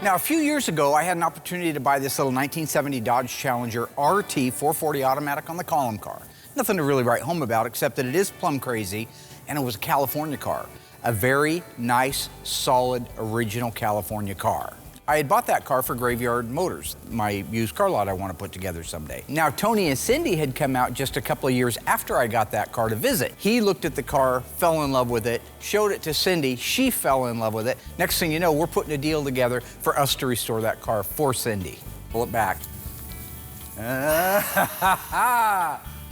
Now, a few years ago, I had an opportunity to buy this little 1970 Dodge Challenger RT 440 automatic on the column car. Nothing to really write home about, except that it is plumb crazy, and it was a California car. A very nice, solid, original California car. I had bought that car for Graveyard Motors, my used car lot I want to put together someday. Now, Tony and Cindy had come out just a couple of years after I got that car to visit. He looked at the car, fell in love with it, showed it to Cindy, she fell in love with it. Next thing you know, we're putting a deal together for us to restore that car for Cindy. Pull it back.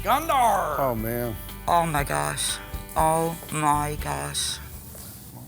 Gundar! Oh, man. Oh my gosh. Oh my gosh.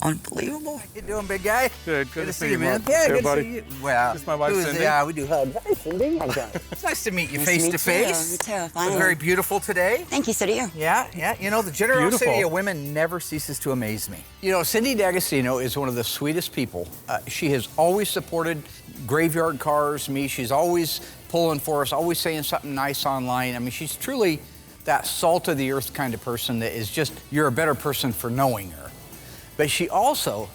Unbelievable. How you doing, big guy? Good to see you, man. Mark. Yeah, Good, good buddy. to see you. Well, This is my wife, Cindy. Yeah, we do hugs. Hi, Cindy. How's it going? It's nice to meet you Nice face to to meet face. you. You too, Look finally. very beautiful today. Thank you, so do you. Yeah. You know, the generosity Beautiful. of women never ceases to amaze me. You know, Cindy D'Agostino is one of the sweetest people. She has always supported Graveyard Cars, me. She's always pulling for us, always saying something nice online. I mean, she's truly that salt of the earth kind of person that is just, you're a better person for knowing her. But she also,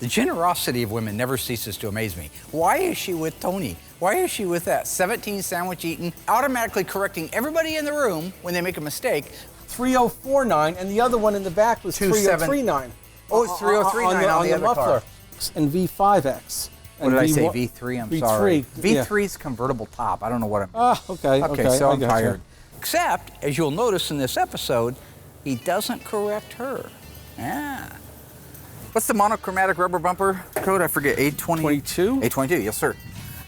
the generosity of women never ceases to amaze me. Why is she with Tony? Why is she with that 17 sandwich eating, automatically correcting everybody in the room when they make a mistake? 3049, and the other one in the back was 3039. Oh, it's 3039 on the other muffler. car. And V5X. What did I say, V1 V3? I'm V3, sorry. yeah. V3's convertible top. I don't know what I'm... Ah, okay. So I I'm gotcha. tired. Except, as you'll notice in this episode, he doesn't correct her. Yeah. What's the monochromatic rubber bumper code? I forget, 822? 822, yes, sir.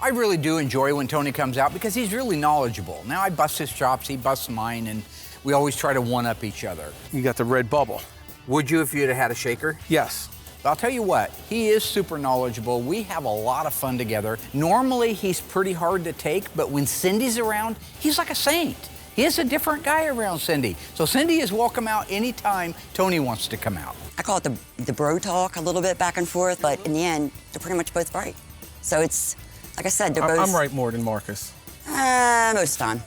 I really do enjoy when Tony comes out because he's really knowledgeable. Now, I bust his chops, he busts mine, and we always try to one-up each other. You got the red bubble. Would you if you'd have had a shaker? Yes. But I'll tell you what, he is super knowledgeable. We have a lot of fun together. Normally, he's pretty hard to take, but when Cindy's around, he's like a saint. He is a different guy around Cindy. So Cindy is welcome out anytime Tony wants to come out. I call it the bro talk a little bit back and forth, but in the end, they're pretty much both right. So it's, like I said, they're both... I'm right more than Marcus. Most of the time.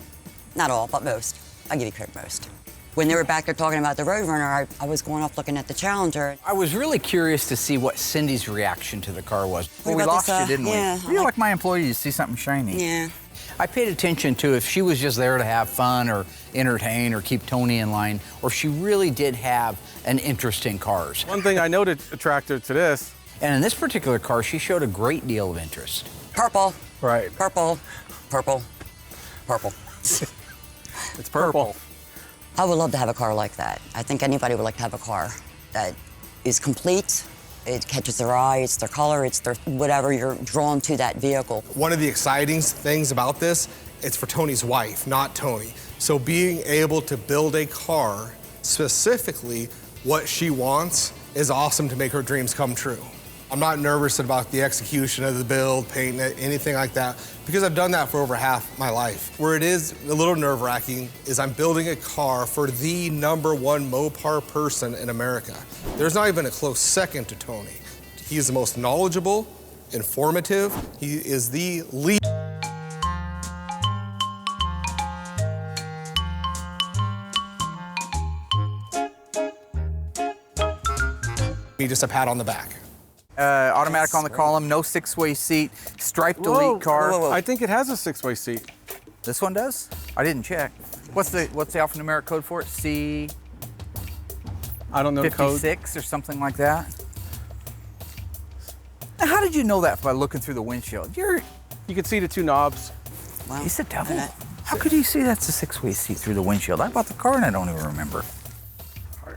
Not all, but most. I'll give you credit most. When they were back there talking about the Roadrunner, I was going off looking at the Challenger. I was really curious to see what Cindy's reaction to the car was. Well, we about lost this, you, didn't yeah, we? You're like my employee, you see something shiny. Yeah. I paid attention to if she was just there to have fun or entertain or keep Tony in line, or she really did have an interest in cars. One thing I know that attracted her to this. And in this particular car, she showed a great deal of interest. Purple. Right. Purple. Purple. Purple. It's purple. I would love to have a car like that. I think anybody would like to have a car that is complete. It catches their eye, it's their color, it's their whatever, you're drawn to that vehicle. One of the exciting things about this, it's for Tony's wife, not Tony. So being able to build a car specifically what she wants is awesome to make her dreams come true. I'm not nervous about the execution of the build, painting it, anything like that, because I've done that for over half my life. Where it is a little nerve-wracking is I'm building a car for the #1 Mopar person in America. There's not even a close second to Tony. He is the most knowledgeable, informative, he is the lead. Just a pat on the back. Automatic on the column, no six-way seat, striped elite car. whoa. I think it has a 6-way seat. This one does? I didn't check. What's the alphanumeric code for it? C56 I don't know the code. or something like that? Now, how did you know that by looking through the windshield? You can see the two knobs. Wow. He's a devil. Isn't it? How could you see that's a six-way seat through the windshield? I bought the car and I don't even remember.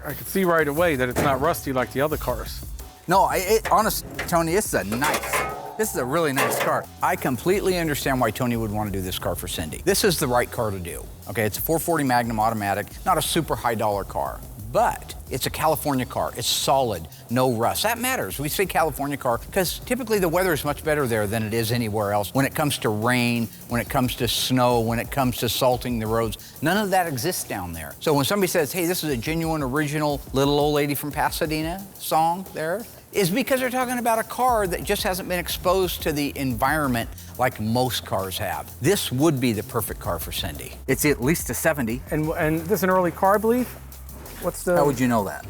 I could see right away that it's not rusty like the other cars. No, honest, Tony, this is a really nice car. I completely understand why Tony would want to do this car for Cindy. This is the right car to do. Okay, it's a 440 Magnum automatic, not a super high dollar car, but it's a California car. It's solid, no rust. That matters. We say California car because typically the weather is much better there than it is anywhere else. When it comes to rain, when it comes to snow, when it comes to salting the roads, none of that exists down there. So when somebody says, hey, this is a genuine, original Little Old Lady from Pasadena song there, is because they're talking about a car that just hasn't been exposed to the environment like most cars have. This would be the perfect car for Cindy. It's at least a 70. And this is an early car, I believe? What's the... How would you know that?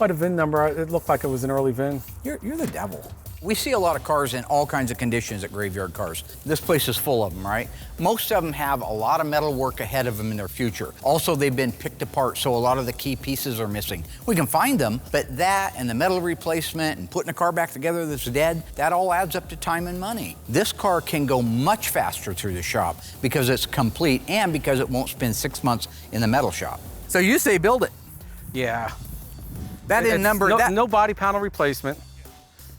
By the VIN number, it looked like it was an early VIN. You're the devil. We see a lot of cars in all kinds of conditions at Graveyard Carz. This place is full of them, right? Most of them have a lot of metal work ahead of them in their future. Also, they've been picked apart, so a lot of the key pieces are missing. We can find them, but that and the metal replacement and putting a car back together that's dead, that all adds up to time and money. This car can go much faster through the shop because it's complete and because it won't spend 6 months in the metal shop. So you say build it? Yeah. That in number, no body panel replacement.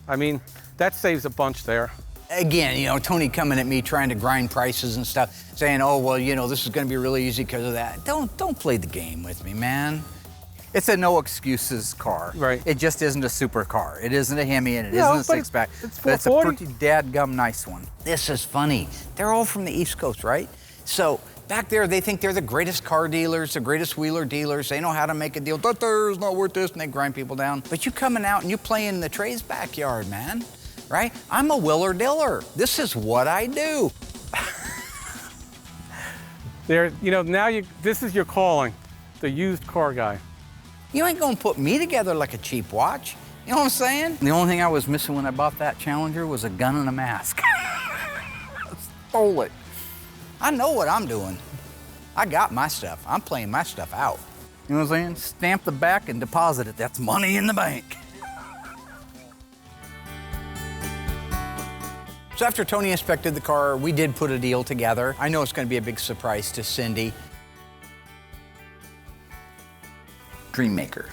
I mean, that saves a bunch there. Again, you know, Tony coming at me trying to grind prices and stuff, saying, oh, well, you know, this is gonna be really easy because of that. Don't play the game with me, man. It's a no excuses car. Right. It just isn't a super car. It isn't a Hemi and it isn't a six pack. But it's a pretty dadgum nice one. This is funny. They're all from the East Coast, right? So back there, they think they're the greatest car dealers, the greatest wheeler dealers. They know how to make a deal. There's not worth this, and they grind people down. But you coming out and you playing in the Trey's backyard, man, right? I'm a wheeler dealer. This is what I do. There, you know, now this is your calling, the used car guy. You ain't gonna put me together like a cheap watch. You know what I'm saying? The only thing I was missing when I bought that Challenger was a gun and a mask. I stole it. I know what I'm doing. I got my stuff. I'm playing my stuff out. You know what I'm saying? Stamp the back and deposit it. That's money in the bank. So after Tony inspected the car, we did put a deal together. I know it's gonna be a big surprise to Cindy. Dream maker.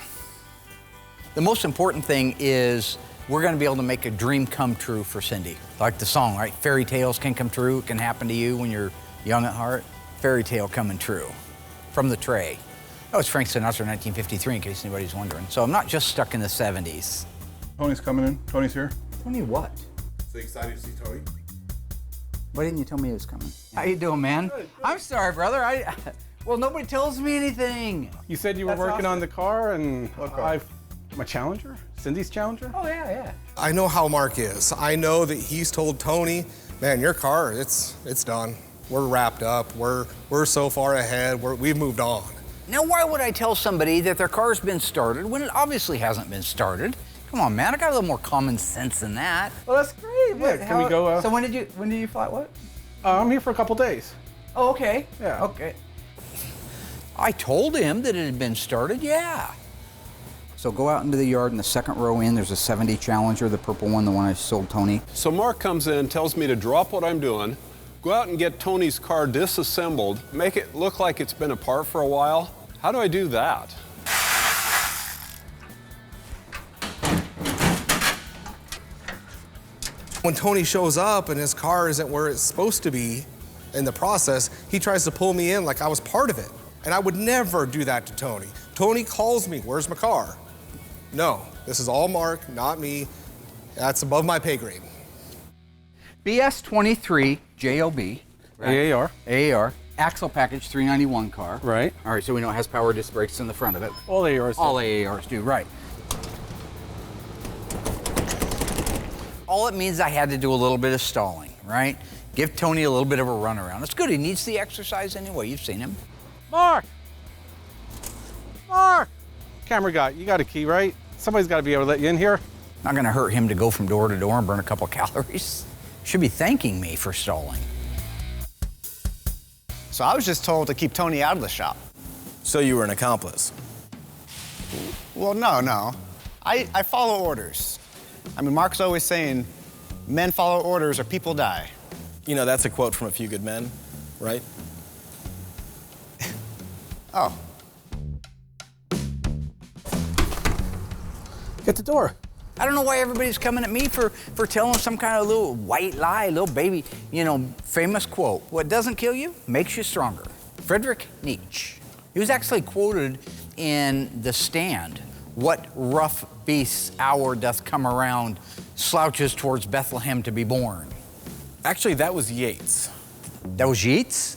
The most important thing is we're gonna be able to make a dream come true for Cindy. Like the song, right? Fairy tales can come true. It can happen to you when you're young at heart. Fairy tale coming true from the Trey. Oh, it's Frank Sinatra, 1953, in case anybody's wondering. So I'm not just stuck in the 70s. Tony's coming in. Tony's here. Tony what? So excited to see Tony? Why didn't you tell me he was coming? How you doing, man? I'm sorry, brother. Well, nobody tells me anything. You said you were working on the car, and my Challenger? Cindy's Challenger? Oh, yeah. I know how Mark is. I know that he's told Tony, man, your car, it's done. We're wrapped up. We're so far ahead. We've moved on. Now, why would I tell somebody that their car's been started when it obviously hasn't been started? Come on, man, I got a little more common sense than that. Well, that's great. Yeah, can we go? So when did you fly? What? I'm here for a couple days. Oh, okay. Yeah. Okay. I told him that it had been started, yeah. So go out into the yard in the second row in, there's a 70 Challenger, the purple one, the one I sold Tony. So Mark comes in, tells me to drop what I'm doing, go out and get Tony's car disassembled, make it look like it's been apart for a while. How do I do that? When Tony shows up and his car isn't where it's supposed to be in the process, he tries to pull me in like I was part of it. And I would never do that to Tony. Tony calls me, where's my car? No, this is all Mark, not me. That's above my pay grade. BS23 JOB. Right? AAR. AAR. Axle package 391 car. Right. All right, so we know it has power disc brakes in the front of it. All AARs. All AARs do, right. All it means I had to do a little bit of stalling, right? Give Tony a little bit of a runaround. It's good, he needs the exercise anyway, you've seen him. Mark! Camera guy, you got a key, right? Somebody's got to be able to let you in here. Not gonna hurt him to go from door to door and burn a couple calories. Should be thanking me for stalling. So I was just told to keep Tony out of the shop. So you were an accomplice? Well, no. I follow orders. I mean, Mark's always saying, men follow orders or people die. You know, that's a quote from A Few Good Men, right? Oh. Get the door. I don't know why everybody's coming at me for telling some kind of little white lie, little baby, famous quote. What doesn't kill you makes you stronger. Friedrich Nietzsche. He was actually quoted in The Stand. What rough beast's hour doth come around, slouches towards Bethlehem to be born. Actually, that was Yeats. That was Yeats?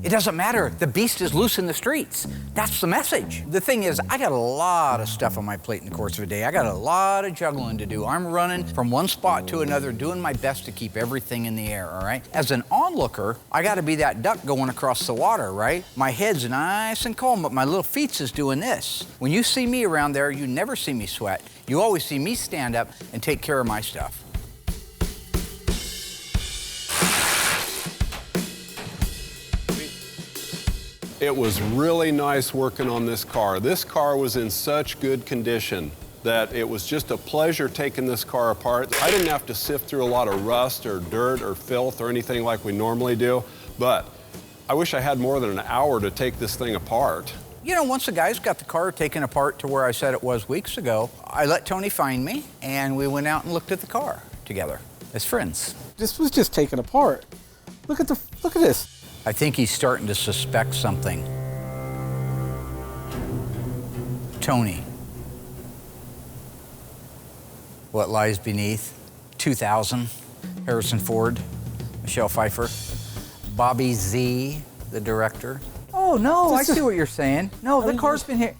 It doesn't matter. The beast is loose in the streets. That's the message. The thing is, I got a lot of stuff on my plate in the course of a day. I got a lot of juggling to do. I'm running from one spot to another, doing my best to keep everything in the air, all right? As an onlooker, I got to be that duck going across the water, right? My head's nice and calm, but my little feet is doing this. When you see me around there, you never see me sweat. You always see me stand up and take care of my stuff. It was really nice working on this car. This car was in such good condition that it was just a pleasure taking this car apart. I didn't have to sift through a lot of rust or dirt or filth or anything like we normally do, but I wish I had more than an hour to take this thing apart. You know, once the guys got the car taken apart to where I said it was weeks ago, I let Tony find me, and we went out and looked at the car together as friends. This was just taken apart. Look at this. I think he's starting to suspect something. Tony. What lies beneath? 2000, Harrison Ford, Michelle Pfeiffer, Bobby Z, the director. Oh, no, I see what you're saying. No, the car's been here.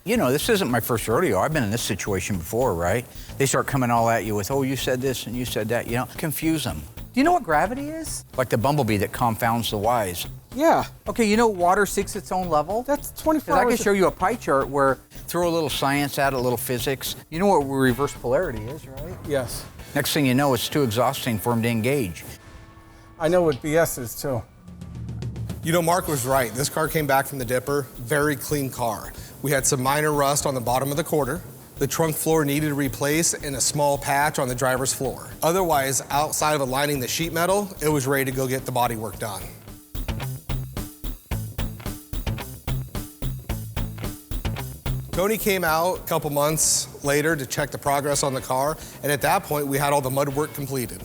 You know, this isn't my first rodeo. I've been in this situation before, right? They start coming all at you with, oh, you said this and you said that, you know, confuse them. Do you know what gravity is? Like the bumblebee that confounds the wise. Yeah. Okay, you know water seeks its own level? That's 24 'Cause hours. I can show you a pie chart where, Throw a little science at it, a little physics. you know what reverse polarity is, right? Yes. Next thing you know, it's too exhausting for him to engage. I know what BS is, too. You know, Mark was right. This car came back from the dipper, very clean car. We had some minor rust on the bottom of the quarter. The trunk floor needed replaced and a small patch on the driver's floor. Otherwise, outside of aligning the sheet metal, it was ready to go get the body work done. Tony came out a couple months later to check the progress on the car, and at that point, we had all the mud work completed.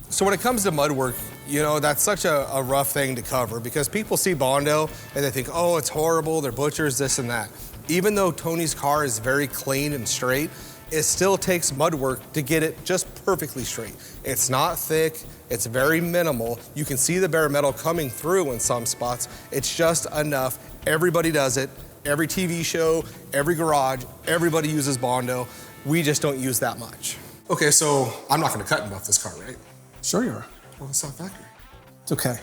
So when it comes to mud work, you know, that's such a rough thing to cover because people see Bondo and they think, oh, it's horrible, they're butchers, this and that. Even though Tony's car is very clean and straight, it still takes mud work to get it just perfectly straight. It's not thick, it's very minimal. You can see the bare metal coming through in some spots. It's just enough. Everybody does it. Every TV show, every garage, everybody uses Bondo. We just don't use that much. Okay, so I'm not gonna cut and buff this car, right? Sure you are. Well, it's not factory. It's okay.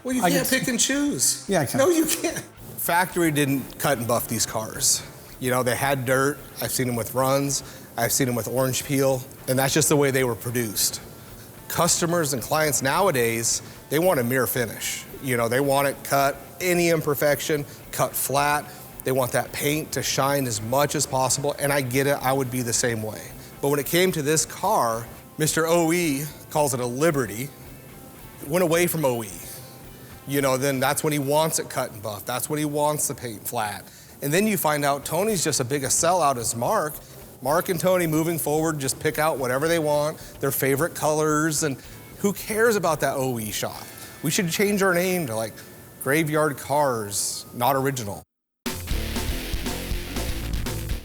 Well, you can't pick and choose. Yeah, I can. No, you can't. Factory didn't cut and buff these cars. You know, they had dirt. I've seen them with runs. I've seen them with orange peel, and that's just the way they were produced. Customers and clients nowadays, they want a mirror finish. You know, they want it cut, any imperfection, cut flat. They want that paint to shine as much as possible, and I get it, I would be the same way. But when it came to this car, Mr. OE calls it a Liberty. It went away from OE. You know, then that's when he wants it cut and buff. That's when he wants the paint flat. And then you find out Tony's just as big a sellout as Mark. Mark and Tony moving forward just pick out whatever they want, their favorite colors, and who cares about that OE shop? We should change our name to like Graveyard Carz, not original.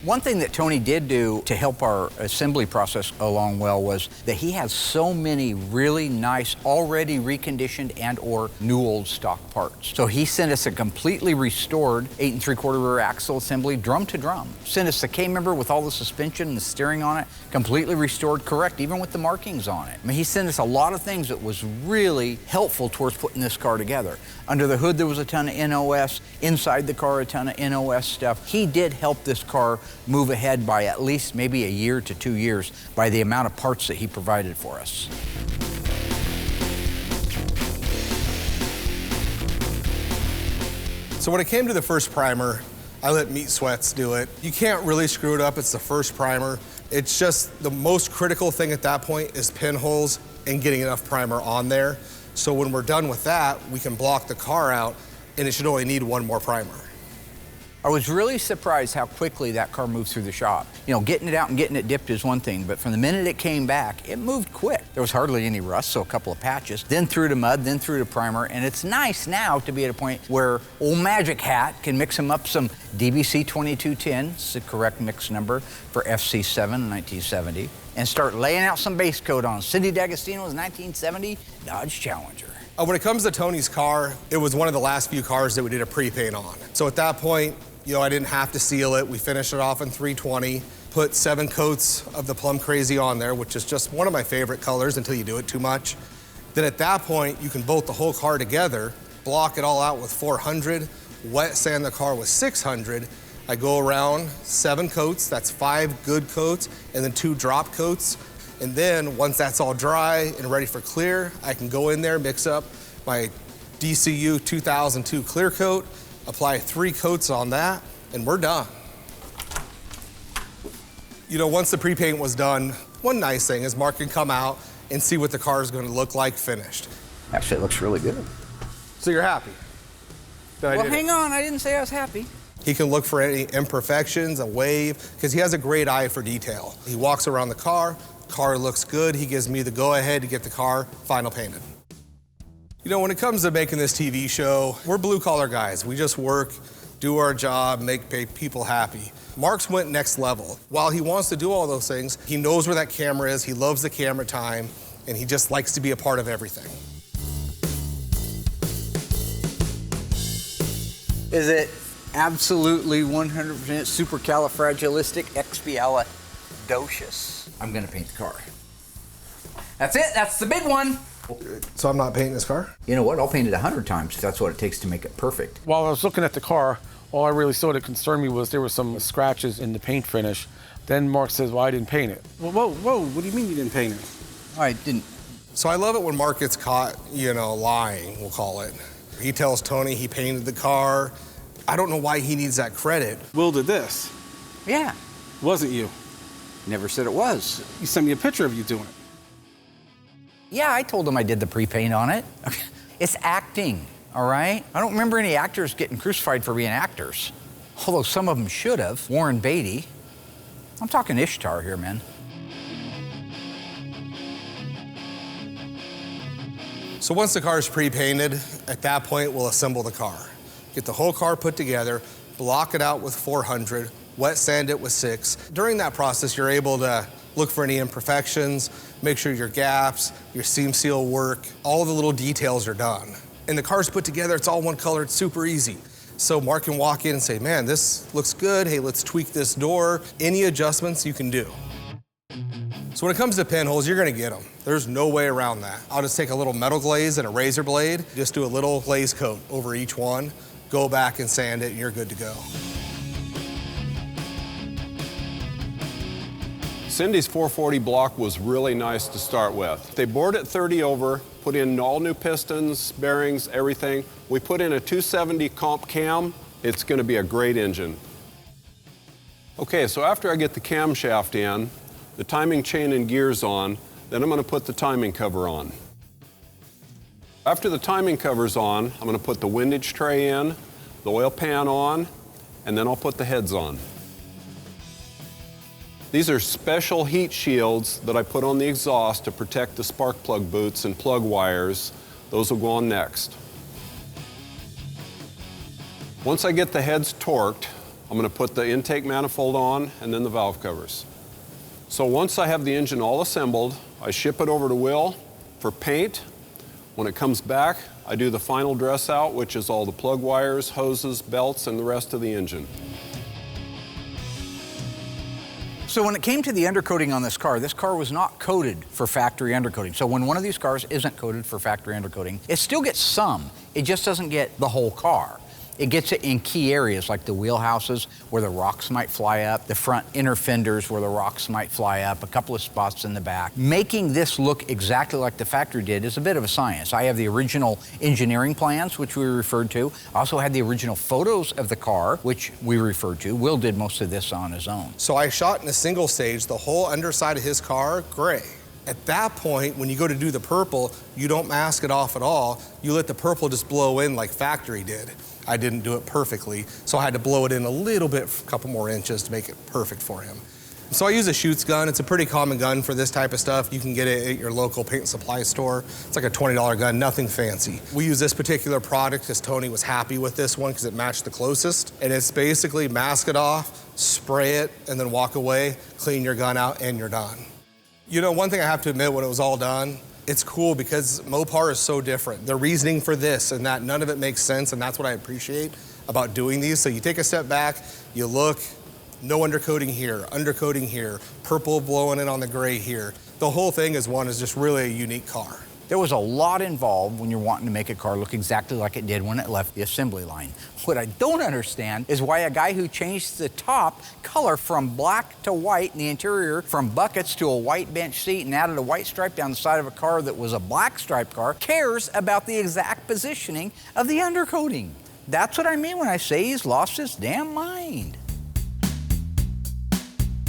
One thing that Tony did do to help our assembly process along well was that he has so many really nice, already reconditioned and or new old stock parts. So he sent us a completely restored 8 3/4 rear axle assembly, drum to drum. Sent us the K-member with all the suspension and the steering on it, completely restored, correct, even with the markings on it. I mean, he sent us a lot of things that was really helpful towards putting this car together. Under the hood, there was a ton of NOS. Inside the car, a ton of NOS stuff. He did help this car move ahead by at least maybe a year to 2 years by the amount of parts that he provided for us. So when it came to the first primer, I let Meat Sweats do it. You can't really screw it up, it's the first primer. It's just the most critical thing at that point is pinholes and getting enough primer on there. So when we're done with that, we can block the car out and it should only need one more primer. I was really surprised how quickly that car moved through the shop. You know, getting it out and getting it dipped is one thing, but from the minute it came back, it moved quick. There was hardly any rust, so a couple of patches, then through to mud, then through to primer, and it's nice now to be at a point where old Magic Hat can mix them up some DBC 2210, it's the correct mix number for FC7 in 1970, and start laying out some base coat on Cindy D'Agostino's 1970 Dodge Challenger. When it comes to Tony's car, it was one of the last few cars that we did a pre-paint on. So at that point, you know, I didn't have to seal it. We finished it off in 320, put 7 coats of the Plum Crazy on there, which is just one of my favorite colors until you do it too much. Then at that point, you can bolt the whole car together, block it all out with 400, wet sand the car with 600. I go around 7 coats, that's 5 good coats, and then 2 drop coats. And then once that's all dry and ready for clear, I can go in there, mix up my DCU 2002 clear coat, apply 3 coats on that, and we're done. You know, once the pre-paint was done, one nice thing is Mark can come out and see what the car is going to look like finished. Actually, it looks really good. So you're happy? Well, hang on, I didn't say I was happy. He can look for any imperfections, a wave, because he has a great eye for detail. He walks around the car looks good, he gives me the go-ahead to get the car final painted. You know, when it comes to making this TV show, we're blue-collar guys. We just work, do our job, make people happy. Mark's went next level. While he wants to do all those things, he knows where that camera is, he loves the camera time, and he just likes to be a part of everything. Is it absolutely 100% supercalifragilisticexpialidocious? I'm gonna paint the car. That's it, that's the big one. So I'm not painting this car? You know what, I'll paint it 100 times if that's what it takes to make it perfect. While I was looking at the car, all I really saw that concerned me was there were some scratches in the paint finish. Then Mark says, well, I didn't paint it. Well, whoa, what do you mean you didn't paint it? I didn't. So I love it when Mark gets caught, you know, lying, we'll call it. He tells Tony he painted the car. I don't know why he needs that credit. Will did this. Yeah. Wasn't you. Never said it was. You sent me a picture of you doing it. Yeah, I told him I did the pre-paint on it. It's acting, all right? I don't remember any actors getting crucified for being actors. Although some of them should have. Warren Beatty. I'm talking Ishtar here, man. So once the car is pre-painted, at that point, we'll assemble the car. Get the whole car put together, block it out with 400, wet sand it with 6. During that process, you're able to look for any imperfections, make sure your gaps, your seam seal work, all the little details are done. And the car's put together, it's all one color, it's super easy. So Mark can walk in and say, man, this looks good, hey, let's tweak this door. Any adjustments you can do. So when it comes to pinholes, you're gonna get them. There's no way around that. I'll just take a little metal glaze and a razor blade, just do a little glaze coat over each one, go back and sand it, and you're good to go. Cindy's 440 block was really nice to start with. They bored it 30 over, put in all new pistons, bearings, everything. We put in a 270 comp cam. It's gonna be a great engine. Okay, so after I get the camshaft in, the timing chain and gears on, then I'm gonna put the timing cover on. After the timing cover's on, I'm gonna put the windage tray in, the oil pan on, and then I'll put the heads on. These are special heat shields that I put on the exhaust to protect the spark plug boots and plug wires. Those will go on next. Once I get the heads torqued, I'm gonna put the intake manifold on and then the valve covers. So once I have the engine all assembled, I ship it over to Will for paint. When it comes back, I do the final dress out, which is all the plug wires, hoses, belts, and the rest of the engine. So when it came to the undercoating on this car was not coated for factory undercoating. So when one of these cars isn't coated for factory undercoating, it still gets some. It just doesn't get the whole car. It gets it in key areas like the wheelhouses where the rocks might fly up, the front inner fenders where the rocks might fly up, a couple of spots in the back. Making this look exactly like the factory did is a bit of a science. I have the original engineering plans, which we referred to. I also had the original photos of the car, which we referred to. Will did most of this on his own. So I shot in a single stage the whole underside of his car gray. At that point, when you go to do the purple, you don't mask it off at all. You let the purple just blow in like factory did. I didn't do it perfectly, so I had to blow it in a little bit, a couple more inches to make it perfect for him. So I use a Schutz gun. It's a pretty common gun for this type of stuff. You can get it at your local paint supply store. It's like a $20 gun, nothing fancy. We use this particular product because Tony was happy with this one because it matched the closest. And it's basically mask it off, spray it, and then walk away, clean your gun out, and you're done. You know, one thing I have to admit when it was all done, it's cool because Mopar is so different. The reasoning for this and that, none of it makes sense, and that's what I appreciate about doing these. So you take a step back, you look, no undercoating here, purple blowing in on the gray here. The whole thing is just really a unique car. There was a lot involved when you're wanting to make a car look exactly like it did when it left the assembly line. What I don't understand is why a guy who changed the top color from black to white and the interior from buckets to a white bench seat and added a white stripe down the side of a car that was a black stripe car cares about the exact positioning of the undercoating. That's what I mean when I say he's lost his damn mind.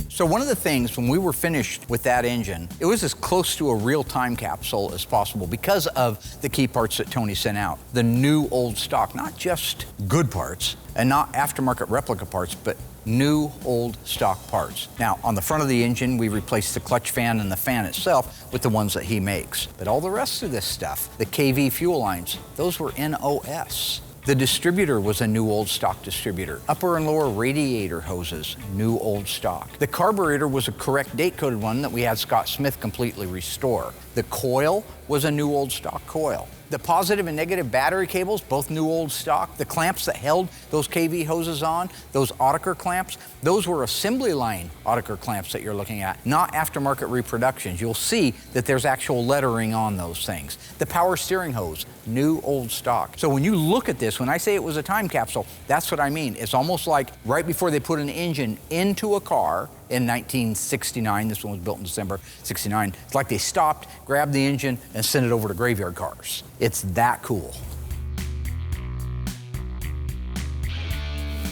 So one of the things, when we were finished with that engine, it was as close to a real time capsule as possible because of the key parts that Tony sent out. The new old stock, not just good parts and not aftermarket replica parts, but new old stock parts. Now, on the front of the engine, we replaced the clutch fan and the fan itself with the ones that he makes. But all the rest of this stuff, the KV fuel lines, those were NOS. The distributor was a new old stock distributor. Upper and lower radiator hoses, new old stock. The carburetor was a correct date-coded one that we had Scott Smith completely restore. The coil was a new old stock coil. The positive and negative battery cables, both new old stock. The clamps that held those KV hoses on, those Autiker clamps, those were assembly line Autiker clamps that you're looking at, not aftermarket reproductions. You'll see that there's actual lettering on those things. The power steering hose, new old stock. So when you look at this, when I say it was a time capsule, that's what I mean. It's almost like right before they put an engine into a car in 1969, this one was built in December 69, it's like they stopped, grabbed the engine, and sent it over to graveyard cars. It's that cool.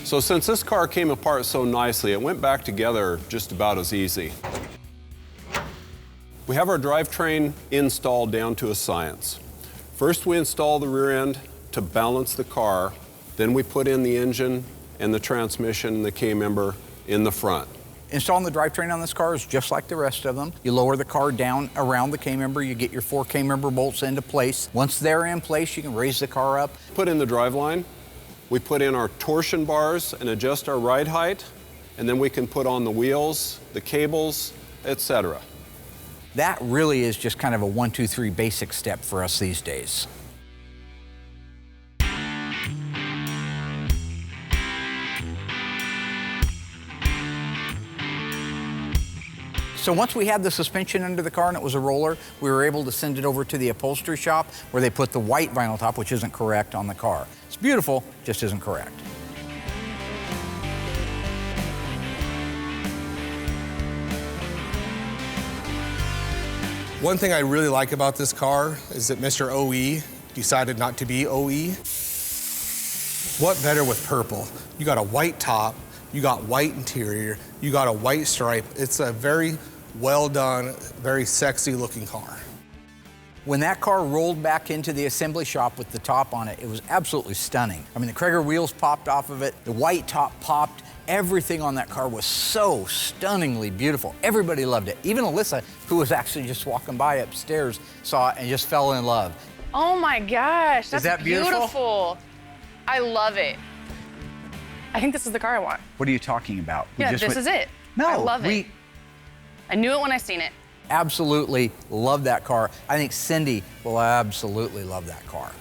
So since this car came apart so nicely, it went back together just about as easy. We have our drivetrain installed down to a science. First, we install the rear end to balance the car. Then we put in the engine and the transmission and the K-member in the front. Installing the drivetrain on this car is just like the rest of them. You lower the car down around the K-member, you get your 4 K-member bolts into place. Once they're in place, you can raise the car up. Put in the driveline, we put in our torsion bars and adjust our ride height, and then we can put on the wheels, the cables, etc. That really is just kind of a 1, 2, 3 basic step for us these days. So once we had the suspension under the car and it was a roller, we were able to send it over to the upholstery shop where they put the white vinyl top, which isn't correct, on the car. It's beautiful, just isn't correct. One thing I really like about this car is that Mr. OE decided not to be OE. What better with purple? You got a white top, you got white interior, you got a white stripe. It's a very well done, very sexy looking car. When that car rolled back into the assembly shop with the top on it, it was absolutely stunning. I mean, the Krager wheels popped off of it, the white top popped, everything on that car was so stunningly beautiful. Everybody loved it. Even Alyssa, who was actually just walking by upstairs, saw it and just fell in love. Oh my gosh, that's Is that beautiful? I love it. I think this is the car I want. What are you talking about? Yeah, this is it. No, I love it. I knew it when I seen it. Absolutely love that car. I think Cindy will absolutely love that car.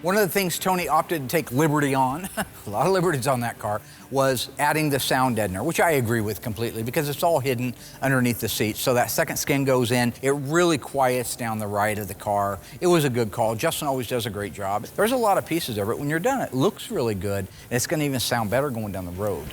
One of the things Tony opted to take liberty on, a lot of liberties on that car, was adding the sound deadener, which I agree with completely because it's all hidden underneath the seat. So that second skin goes in, it really quiets down the ride of the car. It was a good call. Justin always does a great job. There's a lot of pieces of it. When you're done, it looks really good, and it's gonna even sound better going down the road.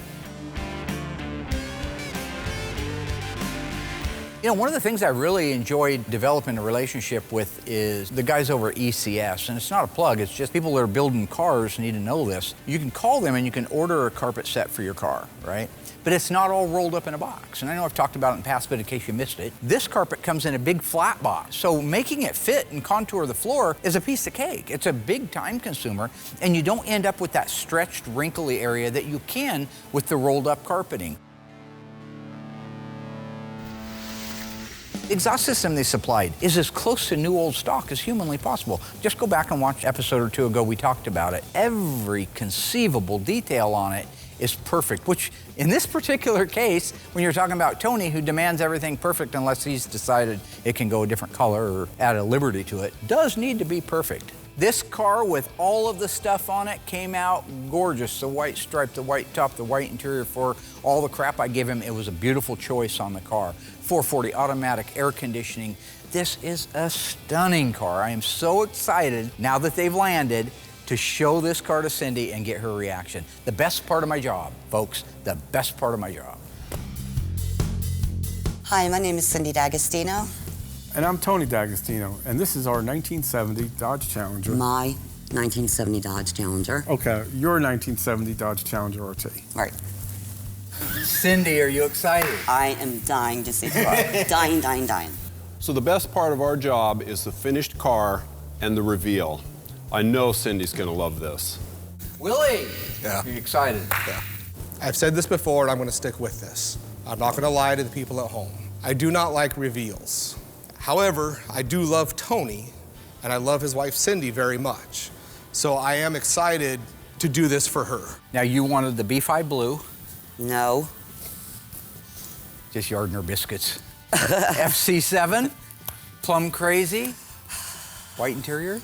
You know, one of the things I really enjoyed developing a relationship with is the guys over at ECS, and it's not a plug, it's just people that are building cars need to know this. You can call them and you can order a carpet set for your car, right? But it's not all rolled up in a box. And I know I've talked about it in the past, but in case you missed it, this carpet comes in a big flat box. So making it fit and contour the floor is a piece of cake. It's a big time consumer, and you don't end up with that stretched, wrinkly area that you can with the rolled up carpeting. The exhaust system they supplied is as close to new old stock as humanly possible. Just go back and watch an episode or two ago, we talked about it. Every conceivable detail on it is perfect, which in this particular case, when you're talking about Tony, who demands everything perfect unless he's decided it can go a different color or add a liberty to it, does need to be perfect. This car with all of the stuff on it came out gorgeous. The white stripe, the white top, the white interior, for all the crap I give him, it was a beautiful choice on the car. 440 automatic, air conditioning. This is a stunning car. I am so excited now that they've landed to show this car to Cindy and get her reaction. The best part of my job, folks, the best part of my job. Hi, my name is Cindy D'Agostino, And I'm Tony D'Agostino, and this is our 1970 Dodge Challenger. My 1970 Dodge Challenger. Okay, your 1970 Dodge Challenger RT. Right. Cindy, are you excited? I am dying to see the car. Dying, dying, dying. So the best part of our job is the finished car and the reveal. I know Cindy's gonna love this. Willie! Yeah. Are you excited? Yeah. I've said this before, and I'm going to stick with this. I'm not going to lie to the people at home. I do not like reveals. However, I do love Tony, and I love his wife Cindy very much. So I am excited to do this for her. Now, you wanted the B5 blue. No. Just Yardner biscuits. FC7, plum crazy, white interior.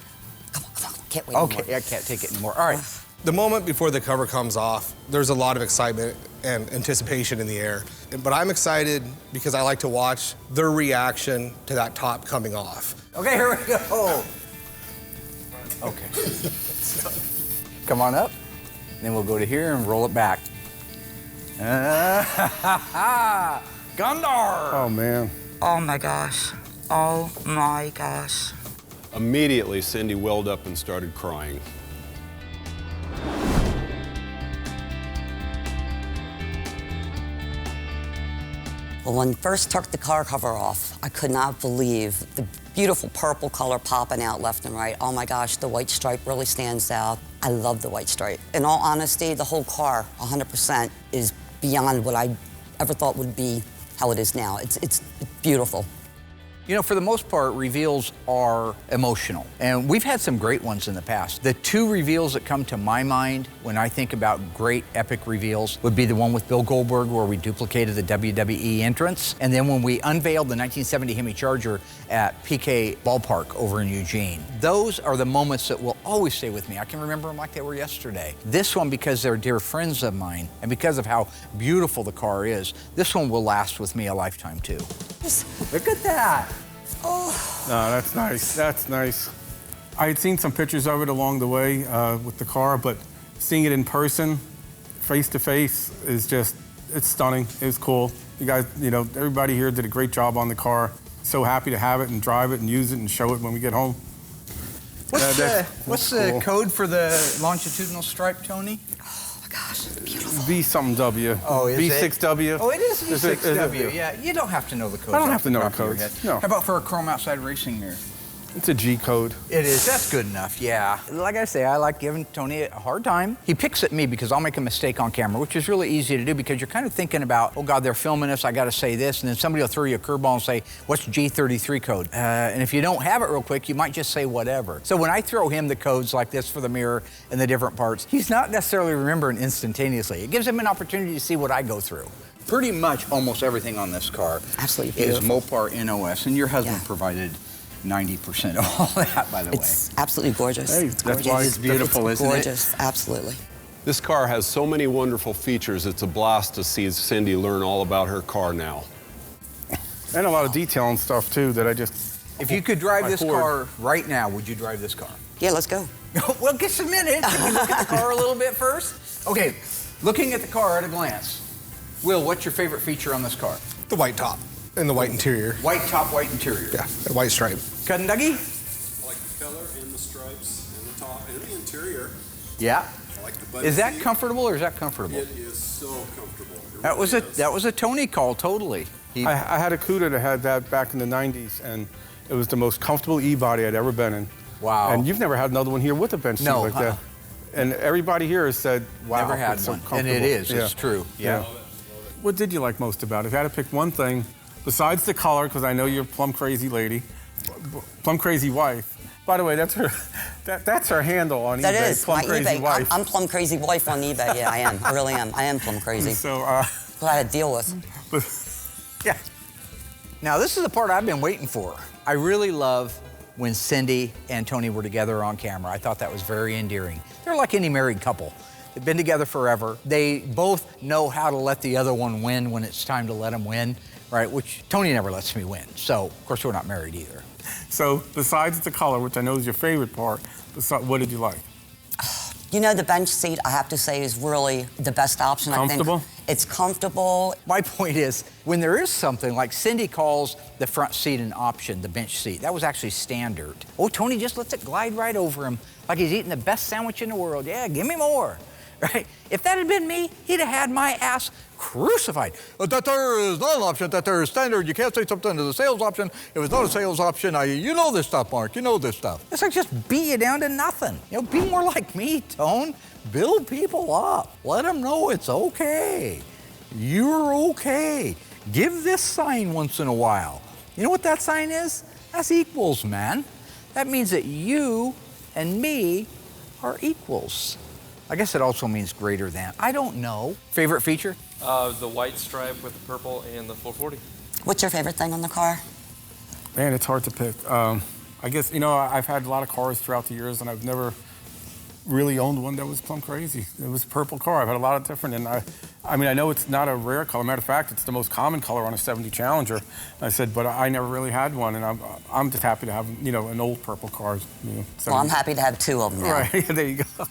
Come on. Can't wait Okay, anymore. I can't take it anymore. All right. The moment before the cover comes off, there's a lot of excitement and anticipation in the air. But I'm excited because I like to watch their reaction to that top coming off. Okay, here we go. Okay. Come on up. Then we'll go to here and roll it back. Gundar! Oh, man. Oh my gosh. Oh my gosh. Immediately, Cindy welled up and started crying. Well, when first took the car cover off, I could not believe the beautiful purple color popping out left and right. Oh my gosh, the white stripe really stands out. I love the white stripe. In all honesty, the whole car, 100%, is beyond what I ever thought would be how it is now. It's beautiful. You know, for the most part, reveals are emotional. And we've had some great ones in the past. The two reveals that come to my mind when I think about great epic reveals would be the one with Bill Goldberg where we duplicated the WWE entrance. And then when we unveiled the 1970 Hemi Charger at PK Ballpark over in Eugene. Those are the moments that will always stay with me. I can remember them like they were yesterday. This one, because they're dear friends of mine and because of how beautiful the car is, this one will last with me a lifetime too. Look at that. Oh. No, that's nice. That's nice. I had seen some pictures of it along the way with the car, but seeing it in person, face to face, is just, it's stunning. It's cool. You guys, you know, everybody here did a great job on the car. So happy to have it and drive it and use it and show it when we get home. What's the code for the longitudinal stripe, Tony? Oh my gosh, beautiful. B-something-W. Oh, is B6W. it? Oh, it is B6W. Is it? Yeah, you don't have to know the code. I don't have to know the codes. No. How about for a chrome outside racing mirror? It's a G code. It is. That's good enough, yeah. Like I say, I like giving Tony a hard time. He picks at me because I'll make a mistake on camera, which is really easy to do because you're kind of thinking about, oh God, they're filming us, I gotta say this, and then somebody will throw you a curveball and say, what's G33 code? And if you don't have it real quick, you might just say whatever. So when I throw him the codes like this for the mirror and the different parts, he's not necessarily remembering instantaneously. It gives him an opportunity to see what I go through. Pretty much almost everything on this car Absolutely is beautiful. Mopar NOS, and your husband provided 90% of all that, by the way. It's absolutely gorgeous. Hey, it's that's gorgeous. why it's beautiful, it's isn't it? gorgeous, absolutely. This car has so many wonderful features, it's a blast to see Cindy learn all about her car now. And a lot of detail and stuff, too, that I just... If you could drive this Ford. car right now, would you drive this car? Yeah, let's go. Well, just a minute. Can we look at the car a little bit first? Okay, looking at the car at a glance. Will, what's your favorite feature on this car? The white top and the white interior. White top, white interior. Yeah, the white stripe. Cut and Dougie? I like the color and the stripes and the top and the interior. Yeah. I like the button Is that seat. comfortable or is that comfortable? It is so comfortable. It That was really a is. that was a Tony call, totally. He- I had a Cuda that had that back in the 90s, and it was the most comfortable E-body I'd ever been in. Wow. And you've never had another one here with a bench seat No, like that. And everybody here has said, wow, Never had it's so one. And comfortable. it is, Yeah. it's true. Yeah. What did you like most about it? If you had to pick one thing, besides the color, because I know you're a plum crazy lady, plum crazy wife. By the way, that's her that's her handle on That eBay. is Plum my crazy eBay. wife. I'm plum crazy wife on eBay. Yeah, I am. I really am. I am plum crazy. So, What I had to deal with. but Yeah. Now, this is the part I've been waiting for. I really love when Cindy and Tony were together on camera. I thought that was very endearing. They're like any married couple. They've been together forever. They both know how to let the other one win when it's time to let them win, right? Which Tony never lets me win. So, of course, we're not married either. So, besides the color, which I know is your favorite part, what did you like? You know, the bench seat, I have to say, is really the best option. Comfortable? I think It's comfortable. My point is, when there is something like Cindy calls the front seat an option, the bench seat, that was actually standard. Oh, Tony just lets it glide right over him like he's eating the best sandwich in the world. Yeah, give me more, right? If that had been me, he'd have had my ass crucified. That there is not an option, that there is standard. You can't say something to the sales option. If it's not a sales option, you know this stuff, Mark, you know this stuff. It's like just beat you down to nothing. You know, be more like me, Tone. Build people up. Let them know it's okay. You're okay. Give this sign once in a while. You know what that sign is? That's equals, man. That means that you and me are equals. I guess it also means greater than. I don't know. Favorite feature? The white stripe with the purple and the 440. What's your favorite thing on the car? Man, it's hard to pick. I guess, you know, I've had a lot of cars throughout the years, and I've never really owned one that was plumb crazy. It was a purple car. I've had a lot of different, and I mean, I know it's not a rare color. Matter of fact, it's the most common color on a 70 Challenger. I said, but I never really had one, and I'm just happy to have, you know, an old purple car. You know, well, I'm happy to have two of them now. Right, there you go.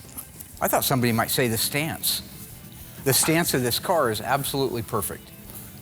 I thought somebody might say the stance. The stance of this car is absolutely perfect.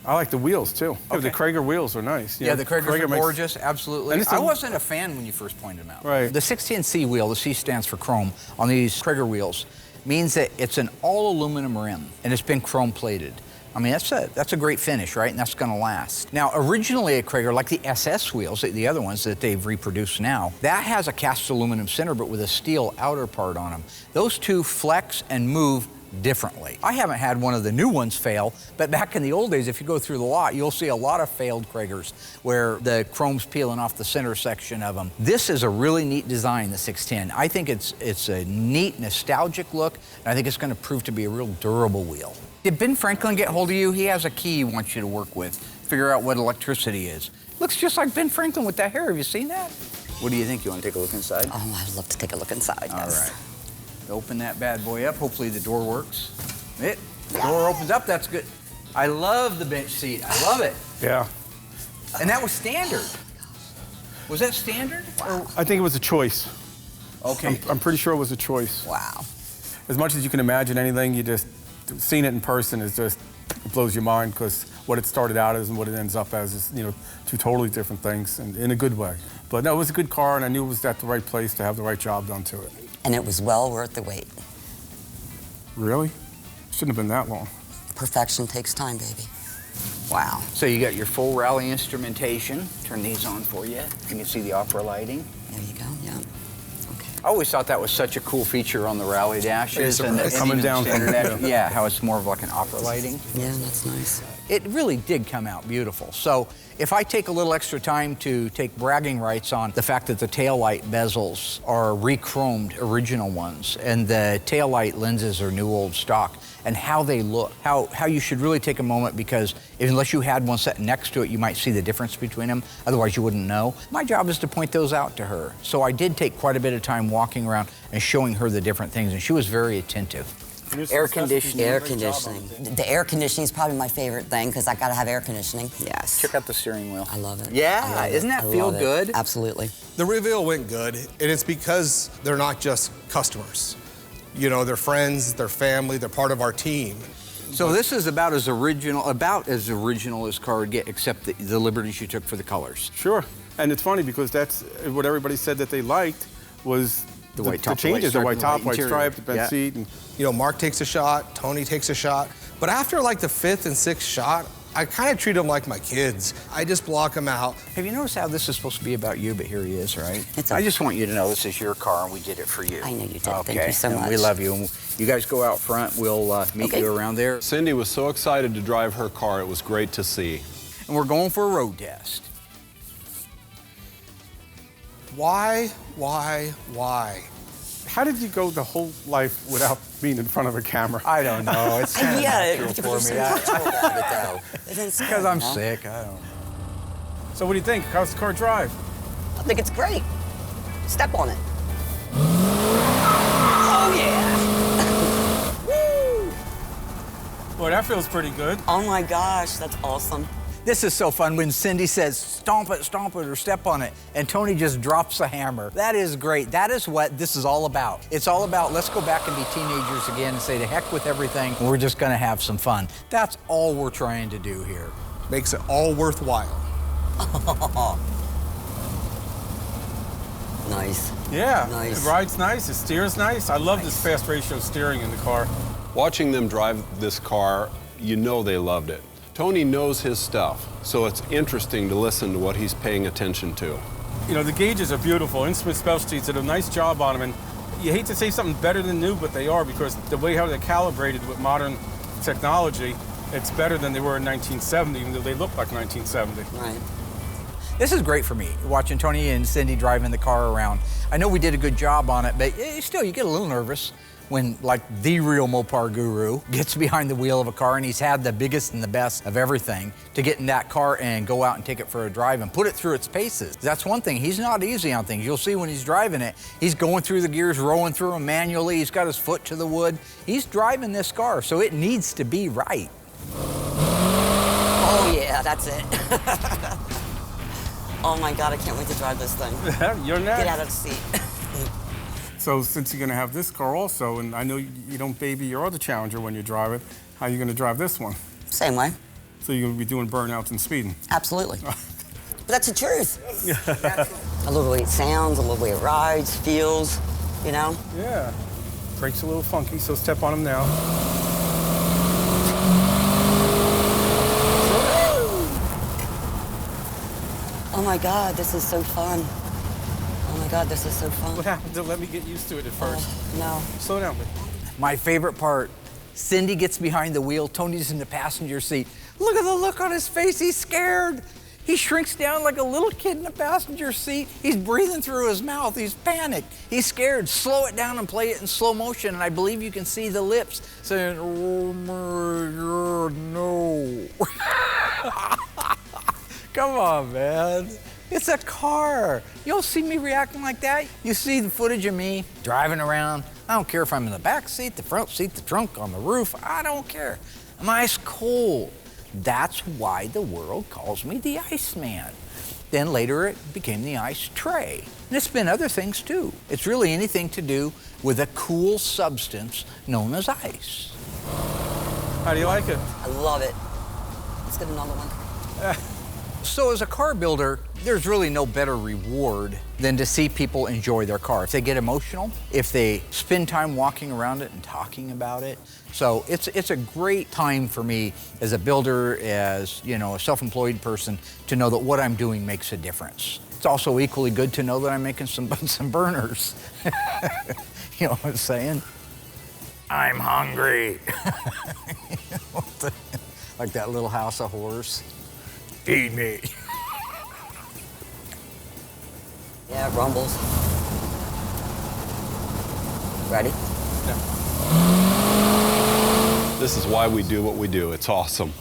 I like the wheels, too. Okay. The Krager wheels are nice. Yeah, the Kragers are gorgeous, absolutely. And I wasn't a fan when you first pointed them out. Right. The 610C wheel, the C stands for chrome, on these Krager wheels, means that it's an all-aluminum rim, and it's been chrome-plated. I mean, that's a great finish, right? And that's gonna last. Now, originally at Krager, like the SS wheels, the other ones that they've reproduced now, that has a cast aluminum center, but with a steel outer part on them. Those two flex and move differently. I haven't had one of the new ones fail, but back in the old days, if you go through the lot, you'll see a lot of failed Kragers where the chrome's peeling off the center section of them. This is a really neat design, the 610. I think it's a neat, nostalgic look, and I think it's gonna prove to be a real durable wheel. Did Ben Franklin get hold of you? He has a key he wants you to work with, figure out what electricity is. Looks just like Ben Franklin with that hair. Have you seen that? What do you think? You wanna take a look inside? Oh, I'd love to take a look inside, yes. All right. Open that bad boy up. Hopefully the door works. The door opens up, that's good. I love the bench seat, I love it. Yeah. And that was standard. Was that standard? Wow. I think it was a choice. Okay. I'm pretty sure it was a choice. Wow. As much as you can imagine anything, you just, seeing it in person is just, it blows your mind, because what it started out as and what it ends up as is, you know, two totally different things, and in a good way. But no, it was a good car, and I knew it was at the right place to have the right job done to it. And it was well worth the wait. Really? Shouldn't have been that long. Perfection takes time, baby. Wow. So you got your full rally instrumentation. Turn these on for you. You can see the opera lighting. There you go, yeah. Okay. I always thought that was such a cool feature on the rally dashes. And coming down from standard yeah, how it's more of like an opera lighting. Yeah, that's nice. It really did come out beautiful. So if I take a little extra time to take bragging rights on the fact that the taillight bezels are re-chromed original ones and the taillight lenses are new old stock, and how they look, how you should really take a moment, because unless you had one set next to it, you might see the difference between them. Otherwise, you wouldn't know. My job is to point those out to her. So I did take quite a bit of time walking around and showing her the different things, and she was very attentive. Air conditioning. Air conditioning. The air conditioning is probably my favorite thing, because I gotta have air conditioning. Yes. Check out the steering wheel. I love it. Yeah, isn't that feel good? Absolutely. The reveal went good, and it's because they're not just customers. You know, they're friends, they're family, they're part of our team. So this is about as original as car would get, except the liberties you took for the colors. Sure. And it's funny, because that's what everybody said that they liked was the white top, the changes, the white top, white interior. stripe, the bench seat. And you know, Mark takes a shot, Tony takes a shot. But after like the 5th and 6th shot, I kind of treat them like my kids. I just block them out. Have you noticed how this is supposed to be about you, but here he is, right? I just want you to know this is your car and we did it for you. I know you did. Okay. Thank you so much. We love you. And you guys go out front. We'll meet you around there. Cindy was so excited to drive her car. It was great to see. And we're going for a road test. Why? how did you go the whole life without being in front of a camera? I don't know. It's kind of natural for me. Because I'm sick. I don't know. So what do you think? How's the car drive? I think it's great. Step on it. Oh, yeah. Woo! Boy, that feels pretty good. Oh, my gosh. That's awesome. This is so fun when Cindy says, stomp it, or step on it, and Tony just drops the hammer. That is great. That is what this is all about. It's all about, let's go back and be teenagers again and say, to heck with everything, and we're just gonna have some fun. That's all we're trying to do here. Makes it all worthwhile. Nice. Yeah, Nice. it rides nice, it steers nice. I love this fast ratio steering in the car. Watching them drive this car, you know they loved it. Tony knows his stuff, so it's interesting to listen to what he's paying attention to. You know, the gauges are beautiful. Instrument Specialties did a nice job on them, and you hate to say something better than new, but they are, because the way how they're calibrated with modern technology, it's better than they were in 1970, even though they look like 1970. Right. This is great for me, watching Tony and Cindy driving the car around. I know we did a good job on it, but still, you get a little nervous when, like, the real Mopar guru gets behind the wheel of a car and he's had the biggest and the best of everything to get in that car and go out and take it for a drive and put it through its paces. That's one thing. He's not easy on things. You'll see when he's driving it, he's going through the gears, rolling through them manually. He's got his foot to the wood. He's driving this car, so it needs to be right. Oh, yeah, that's it. Oh, my God, I can't wait to drive this thing. You're next. Get out of the seat. So since you're going to have this car also, and I know you don't baby your other Challenger when you drive it, how are you going to drive this one? Same way. So you're going to be doing burnouts and speeding? Absolutely. But that's the truth. I love the way it sounds, I love the way it rides, feels, you know? Yeah. Brakes a little funky, so step on them now. Oh my God, this is so fun. Oh my God, this is so fun. What happened to let me get used to it at first? No. Slow down, baby. My favorite part, Cindy gets behind the wheel, Tony's in the passenger seat. Look at the look on his face, he's scared. He shrinks down like a little kid in the passenger seat. He's breathing through his mouth, he's panicked, he's scared. Slow it down and play it in slow motion, and I believe you can see the lips saying, oh my God, no. Come on, man. It's a car. You don't see me reacting like that. You see the footage of me driving around. I don't care if I'm in the back seat, the front seat, the trunk, on the roof. I don't care. I'm ice cold. That's why the world calls me the Iceman. Then later it became the Ice Tray. And it's been other things too. It's really anything to do with a cool substance known as ice. How do you like it? I love it. Let's get another one. So as a car builder, there's really no better reward than to see people enjoy their car. If they get emotional, if they spend time walking around it and talking about it. So it's a great time for me as a builder, as a self-employed person, to know that what I'm doing makes a difference. It's also equally good to know that I'm making some burners. You know what I'm saying? I'm hungry. Like that Little House of Horrors. Feed me. Yeah, it rumbles. Ready? Yeah. This is why we do what we do. It's awesome.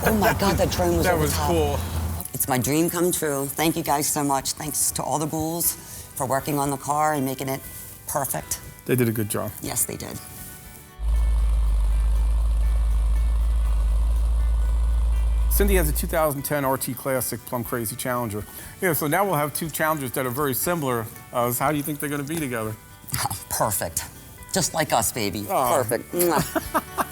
Oh my God, that drone was That was cool. It's my dream come true. Thank you guys so much. Thanks to all the Bulls for working on the car and making it perfect. They did a good job. Yes, they did. Cindy has a 2010 RT Classic Plum Crazy Challenger. Yeah, so now we'll have two Challengers that are very similar. How do you think they're going to be together? Perfect. Just like us, baby. Aw. Perfect. Mwah.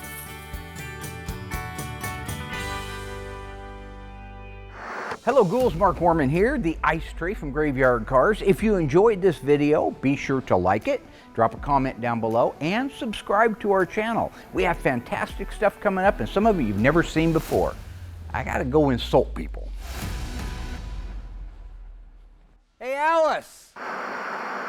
Hello ghouls, Mark Warman here, the Ice Tray from Graveyard Carz. If you enjoyed this video, be sure to like it, drop a comment down below, and subscribe to our channel. We have fantastic stuff coming up, and some of it you've never seen before. I gotta go insult people. Hey Alice!